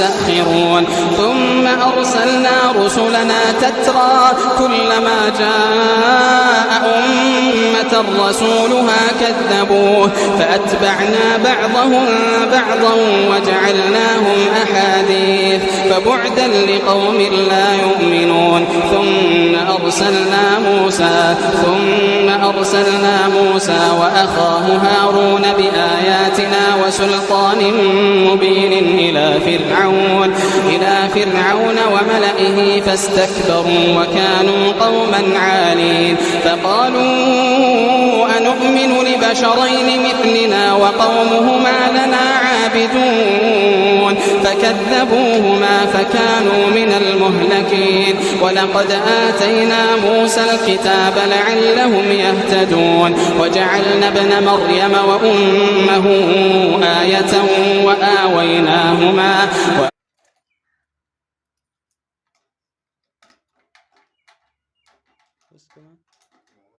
يستأخرون ثم أرسلنا رسلنا تترى كلما جاء أمة رسولها كذبوه فأتبعنا بعضهم بعضا وجعلناهم أحاديث فبعدا لقوم لا يؤمنون ثم أرسلنا موسى وأخاه هارون بآياتنا وسلطان مبين إلى فرعون وملئه فاستكبروا وكانوا قوما عالين فقالوا أنؤمن لبشرين مثلنا وقومهما لنا عابدون فكذبوهما فكانوا من المهلكين ولقد آتينا موسى الكتاب لعلهم يهتدون وجعلنا ابن مريم وأمه آية وآويناهما